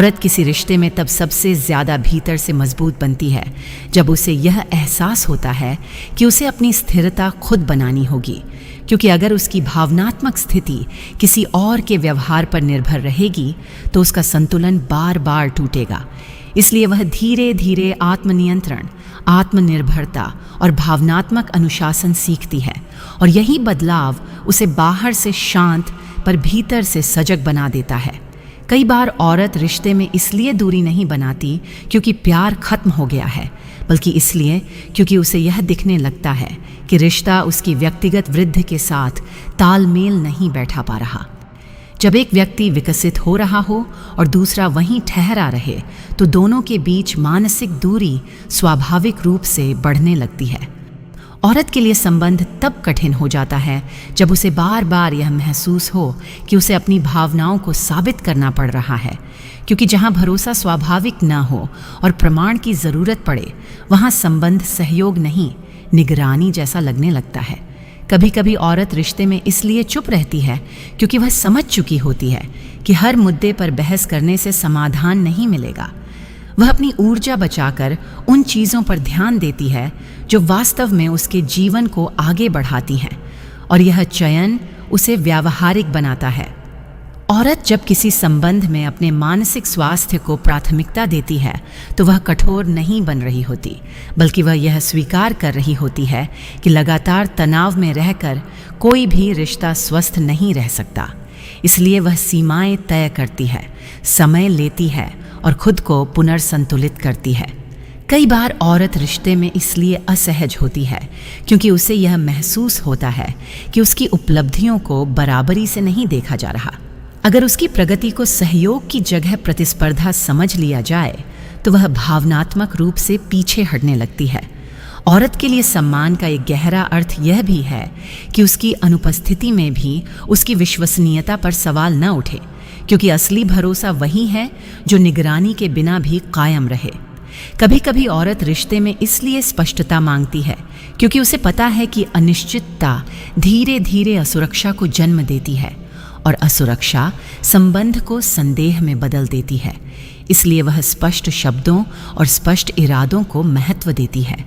औरत किसी रिश्ते में तब सबसे ज़्यादा भीतर से मजबूत बनती है जब उसे यह एहसास होता है कि उसे अपनी स्थिरता खुद बनानी होगी, क्योंकि अगर उसकी भावनात्मक स्थिति किसी और के व्यवहार पर निर्भर रहेगी तो उसका संतुलन बार बार टूटेगा। इसलिए वह धीरे धीरे आत्मनियंत्रण, आत्मनिर्भरता और भावनात्मक अनुशासन सीखती है, और यही बदलाव उसे बाहर से शांत पर भीतर से सजग बना देता है। कई बार औरत रिश्ते में इसलिए दूरी नहीं बनाती क्योंकि प्यार खत्म हो गया है, बल्कि इसलिए क्योंकि उसे यह दिखने लगता है कि रिश्ता उसकी व्यक्तिगत वृद्धि के साथ तालमेल नहीं बैठा पा रहा। जब एक व्यक्ति विकसित हो रहा हो और दूसरा वहीं ठहरा रहे तो दोनों के बीच मानसिक दूरी स्वाभाविक रूप से बढ़ने लगती है। औरत के लिए संबंध तब कठिन हो जाता है जब उसे बार बार यह महसूस हो कि उसे अपनी भावनाओं को साबित करना पड़ रहा है, क्योंकि जहां भरोसा स्वाभाविक न हो और प्रमाण की ज़रूरत पड़े वहां संबंध सहयोग नहीं, निगरानी जैसा लगने लगता है। कभी कभी औरत रिश्ते में इसलिए चुप रहती है क्योंकि वह समझ चुकी होती है कि हर मुद्दे पर बहस करने से समाधान नहीं मिलेगा। वह अपनी ऊर्जा बचाकर उन चीज़ों पर ध्यान देती है जो वास्तव में उसके जीवन को आगे बढ़ाती हैं, और यह चयन उसे व्यावहारिक बनाता है। औरत जब किसी संबंध में अपने मानसिक स्वास्थ्य को प्राथमिकता देती है तो वह कठोर नहीं बन रही होती, बल्कि वह यह स्वीकार कर रही होती है कि लगातार तनाव में रहकर कोई भी रिश्ता स्वस्थ नहीं रह सकता। इसलिए वह सीमाएं तय करती है, समय लेती है और खुद को पुनर्संतुलित करती है। कई बार औरत रिश्ते में इसलिए असहज होती है क्योंकि उसे यह महसूस होता है कि उसकी उपलब्धियों को बराबरी से नहीं देखा जा रहा। अगर उसकी प्रगति को सहयोग की जगह प्रतिस्पर्धा समझ लिया जाए तो वह भावनात्मक रूप से पीछे हटने लगती है। औरत के लिए सम्मान का एक गहरा अर्थ यह भी है कि उसकी अनुपस्थिति में भी उसकी विश्वसनीयता पर सवाल न उठे, क्योंकि असली भरोसा वही है जो निगरानी के बिना भी कायम रहे। कभी कभी औरत रिश्ते में इसलिए स्पष्टता मांगती है क्योंकि उसे पता है कि अनिश्चितता धीरे धीरे असुरक्षा को जन्म देती है, और असुरक्षा संबंध को संदेह में बदल देती है। इसलिए वह स्पष्ट शब्दों और स्पष्ट इरादों को महत्व देती है।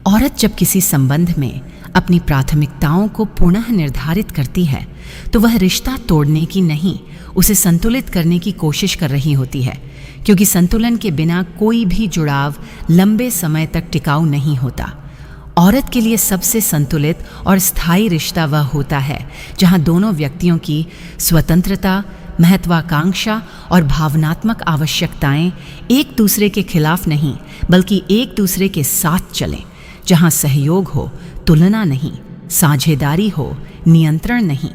औरत जब किसी संबंध में अपनी प्राथमिकताओं को पुनः निर्धारित करती है तो वह रिश्ता तोड़ने की नहीं, उसे संतुलित करने की कोशिश कर रही होती है, क्योंकि संतुलन के बिना कोई भी जुड़ाव लंबे समय तक टिकाऊ नहीं होता। औरत के लिए सबसे संतुलित और स्थायी रिश्ता वह होता है जहां दोनों व्यक्तियों की स्वतंत्रता, महत्वाकांक्षा और भावनात्मक आवश्यकताएं एक दूसरे के खिलाफ नहीं बल्कि एक दूसरे के साथ चलें, जहां सहयोग हो, तुलना नहीं, साझेदारी हो, नियंत्रण नहीं।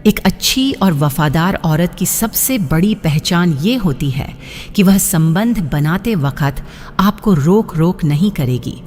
एक अच्छी और वफादार औरत की सबसे बड़ी पहचान ये होती है कि वह संबंध बनाते वक्त आपको रोक नहीं करेगी,